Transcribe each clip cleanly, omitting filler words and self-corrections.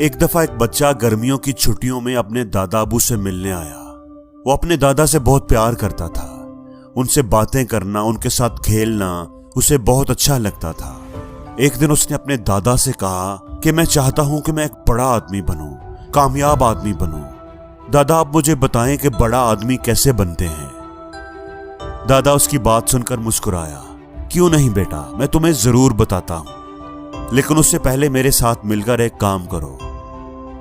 एक दफा एक बच्चा गर्मियों की छुट्टियों में अपने दादा अबू से मिलने आया। वो अपने दादा से बहुत प्यार करता था। उनसे बातें करना, उनके साथ खेलना उसे बहुत अच्छा लगता था। एक दिन उसने अपने दादा से कहा कि मैं चाहता हूं कि मैं एक बड़ा आदमी बनूं, कामयाब आदमी बनूं। दादा, आप मुझे बताएं कि बड़ा आदमी कैसे बनते हैं। दादा उसकी बात सुनकर मुस्कुराया। क्यों नहीं बेटा, मैं तुम्हें जरूर बताता हूं, लेकिन उससे पहले मेरे साथ मिलकर एक काम करो।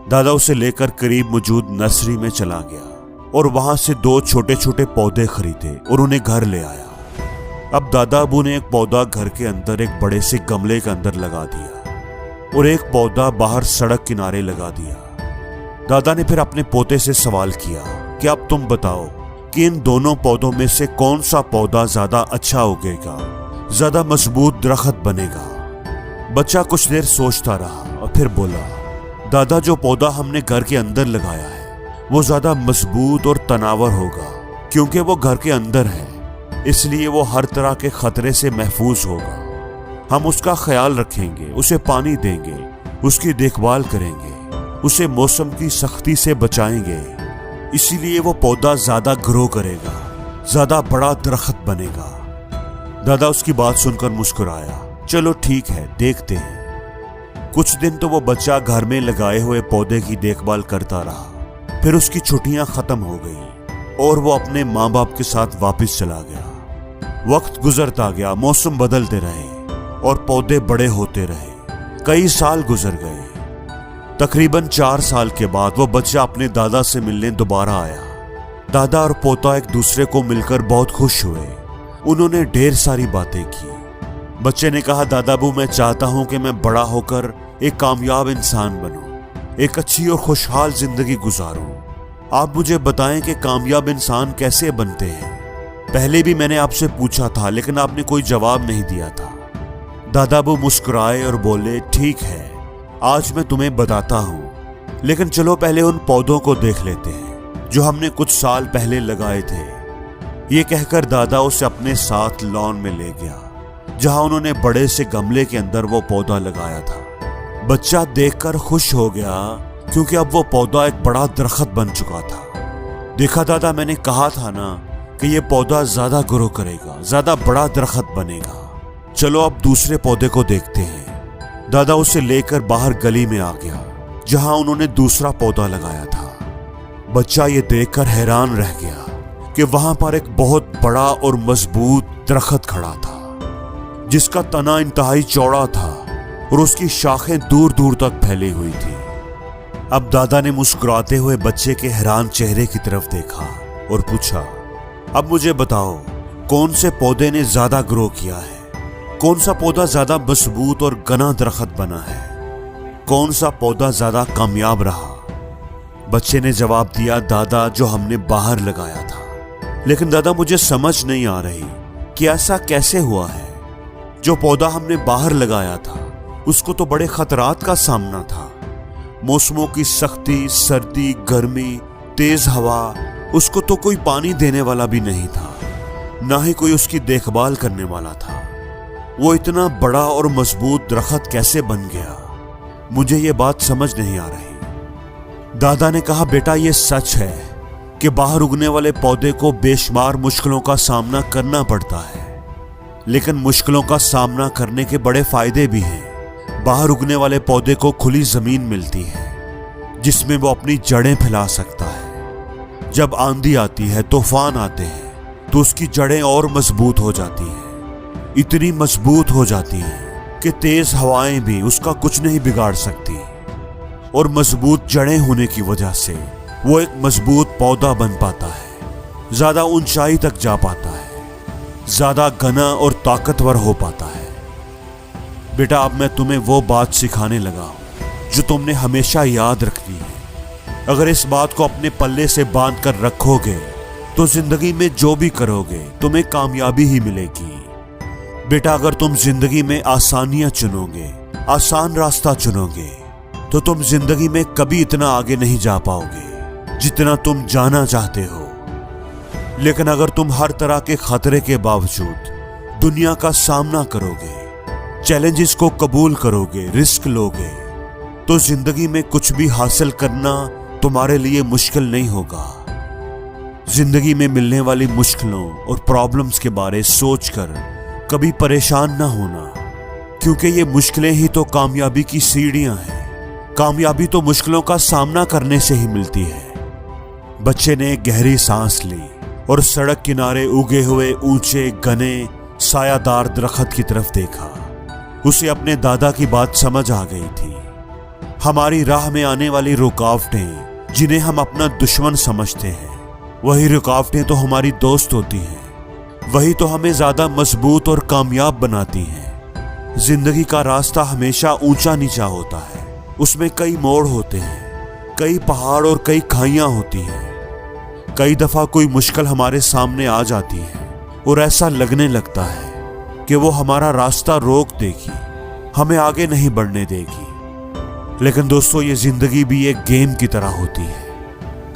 दादा उसे लेकर करीब मौजूद नर्सरी में चला गया और वहां से 2 छोटे छोटे पौधे खरीदे और उन्हें घर ले आया। अब दादा अबू ने एक पौधा घर के अंदर एक बड़े से गमले के अंदर लगा दिया और एक पौधा बाहर सड़क किनारे लगा दिया। दादा ने फिर अपने पोते से सवाल किया कि अब तुम बताओ कि इन दोनों पौधों में से कौन सा पौधा ज्यादा अच्छा उगेगा, ज्यादा मजबूत दरख्त बनेगा। बच्चा कुछ देर सोचता रहा और फिर बोला, दादा, जो पौधा हमने घर के अंदर लगाया है वो ज्यादा मजबूत और तनावर होगा, क्योंकि वो घर के अंदर है, इसलिए वो हर तरह के खतरे से महफूज होगा। हम उसका ख्याल रखेंगे, उसे पानी देंगे, उसकी देखभाल करेंगे, उसे मौसम की सख्ती से बचाएंगे, इसीलिए वो पौधा ज्यादा ग्रो करेगा, ज्यादा बड़ा दरख्त बनेगा। दादा उसकी बात सुनकर मुस्कुराया। चलो ठीक है, देखते हैं। कुछ दिन तो वो बच्चा घर में लगाए हुए पौधे की देखभाल करता रहा। फिर उसकी छुट्टियां खत्म हो गई और वो अपने माँ बाप के साथ वापस चला गया। वक्त गुजरता गया, मौसम बदलते रहे और पौधे बड़े होते रहे। कई साल गुजर गए। तकरीबन 4 साल के बाद वो बच्चा अपने दादा से मिलने दोबारा आया। दादा और पोता एक दूसरे को मिलकर बहुत खुश हुए। उन्होंने ढेर सारी बातें की। बच्चे ने कहा, दादा अबू, मैं चाहता हूं कि मैं बड़ा होकर एक कामयाब इंसान बनूं, एक अच्छी और खुशहाल जिंदगी गुजारूं। आप मुझे बताएं कि कामयाब इंसान कैसे बनते हैं। पहले भी मैंने आपसे पूछा था, लेकिन आपने कोई जवाब नहीं दिया था। दादा अबू मुस्कुराए और बोले, ठीक है, आज मैं तुम्हें बताता हूं, लेकिन चलो पहले उन पौधों को देख लेते हैं जो हमने कुछ साल पहले लगाए थे। ये कहकर दादा उसे अपने साथ लॉन में ले गया, जहां उन्होंने बड़े से गमले के अंदर वो पौधा लगाया था। बच्चा देखकर खुश हो गया, क्योंकि अब वो पौधा एक बड़ा दरख्त बन चुका था। देखा दादा, मैंने कहा था ना कि ये पौधा ज्यादा ग्रो करेगा, ज्यादा बड़ा दरख्त बनेगा। चलो अब दूसरे पौधे को देखते हैं। दादा उसे लेकर बाहर गली में आ गया, जहां उन्होंने दूसरा पौधा लगाया था। बच्चा ये देखकर हैरान रह गया कि वहां पर एक बहुत बड़ा और मजबूत दरख्त खड़ा था, जिसका तना इंतहाई चौड़ा था और उसकी शाखें दूर दूर तक फैली हुई थी। अब दादा ने मुस्कुराते हुए बच्चे के हैरान चेहरे की तरफ देखा और पूछा, अब मुझे बताओ, कौन से पौधे ने ज्यादा ग्रो किया है? कौन सा पौधा ज्यादा मजबूत और घना दरख्त बना है? कौन सा पौधा ज्यादा कामयाब रहा? बच्चे ने जवाब दिया, दादा, जो हमने बाहर लगाया था। लेकिन दादा, मुझे समझ नहीं आ रही कि ऐसा कैसे हुआ है। जो पौधा हमने बाहर लगाया था उसको तो बड़े खतरात का सामना था। मौसमों की सख्ती, सर्दी, गर्मी, तेज हवा, उसको तो कोई पानी देने वाला भी नहीं था, ना ही कोई उसकी देखभाल करने वाला था। वो इतना बड़ा और मजबूत दरख्त कैसे बन गया? मुझे ये बात समझ नहीं आ रही। दादा ने कहा, बेटा, ये सच है कि बाहर उगने वाले पौधे को बेशुमार मुश्किलों का सामना करना पड़ता है, लेकिन मुश्किलों का सामना करने के बड़े फायदे भी हैं। बाहर उगने वाले पौधे को खुली जमीन मिलती है, जिसमें वो अपनी जड़ें फैला सकता है। जब आंधी आती है, तूफान आते हैं, तो उसकी जड़ें और मजबूत हो जाती हैं। इतनी मजबूत हो जाती हैं कि तेज हवाएं भी उसका कुछ नहीं बिगाड़ सकती। और मजबूत जड़ें होने की वजह से वो एक मजबूत पौधा बन पाता है, ज्यादा ऊंचाई तक जा पाता है, ज्यादा घना और ताकतवर हो पाता है। बेटा, अब मैं तुम्हें वो बात सिखाने लगा हूं जो तुमने हमेशा याद रखनी है। अगर इस बात को अपने पल्ले से बांध कर रखोगे तो जिंदगी में जो भी करोगे तुम्हें कामयाबी ही मिलेगी। बेटा, अगर तुम जिंदगी में आसानियां चुनोगे, आसान रास्ता चुनोगे, तो तुम जिंदगी में कभी इतना आगे नहीं जा पाओगे जितना तुम जाना चाहते हो। लेकिन अगर तुम हर तरह के खतरे के बावजूद दुनिया का सामना करोगे, चैलेंजेस को कबूल करोगे, रिस्क लोगे, तो जिंदगी में कुछ भी हासिल करना तुम्हारे लिए मुश्किल नहीं होगा। जिंदगी में मिलने वाली मुश्किलों और प्रॉब्लम्स के बारे सोचकर कभी परेशान ना होना, क्योंकि ये मुश्किलें ही तो कामयाबी की सीढ़ियां हैं। कामयाबी तो मुश्किलों का सामना करने से ही मिलती है। बच्चे ने एक गहरी सांस ली और सड़क किनारे उगे हुए ऊंचे घने सायादार दरख्त की तरफ देखा। उसे अपने दादा की बात समझ आ गई थी। हमारी राह में आने वाली रुकावटें, जिन्हें हम अपना दुश्मन समझते हैं, वही रुकावटें तो हमारी दोस्त होती हैं। वही तो हमें ज्यादा मजबूत और कामयाब बनाती हैं। जिंदगी का रास्ता हमेशा ऊंचा नीचा होता है। उसमें कई मोड़ होते हैं, कई पहाड़ और कई खाइयां होती हैं। कई दफा कोई मुश्किल हमारे सामने आ जाती है और ऐसा लगने लगता है कि वो हमारा रास्ता रोक देगी, हमें आगे नहीं बढ़ने देगी। लेकिन दोस्तों, ये जिंदगी भी एक गेम की तरह होती है।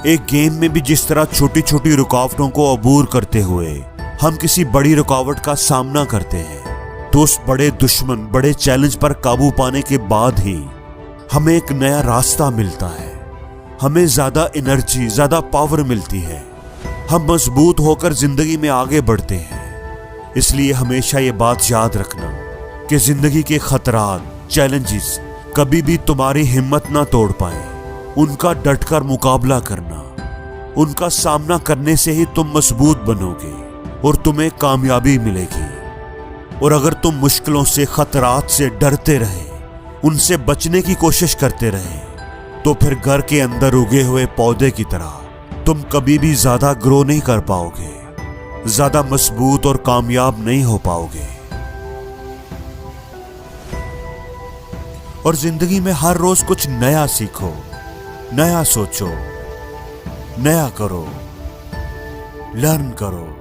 एक गेम में भी जिस तरह छोटी छोटी रुकावटों को अबूर करते हुए हम किसी बड़ी रुकावट का सामना करते हैं, तो उस बड़े दुश्मन, बड़े चैलेंज पर काबू पाने के बाद ही हमें एक नया रास्ता मिलता है। हमें ज्यादा एनर्जी, ज्यादा पावर मिलती है। हम मजबूत होकर जिंदगी में आगे बढ़ते हैं। इसलिए हमेशा ये बात याद रखना कि जिंदगी के खतरात, चैलेंजेस कभी भी तुम्हारी हिम्मत ना तोड़ पाए। उनका डटकर मुकाबला करना, उनका सामना करने से ही तुम मजबूत बनोगे और तुम्हें कामयाबी मिलेगी। और अगर तुम मुश्किलों से, खतरात से डरते रहे, उनसे बचने की कोशिश करते रहे, तो फिर घर के अंदर उगे हुए पौधे की तरह तुम कभी भी ज्यादा ग्रो नहीं कर पाओगे, ज्यादा मजबूत और कामयाब नहीं हो पाओगे। और जिंदगी में हर रोज कुछ नया सीखो, नया सोचो, नया करो, लर्न करो।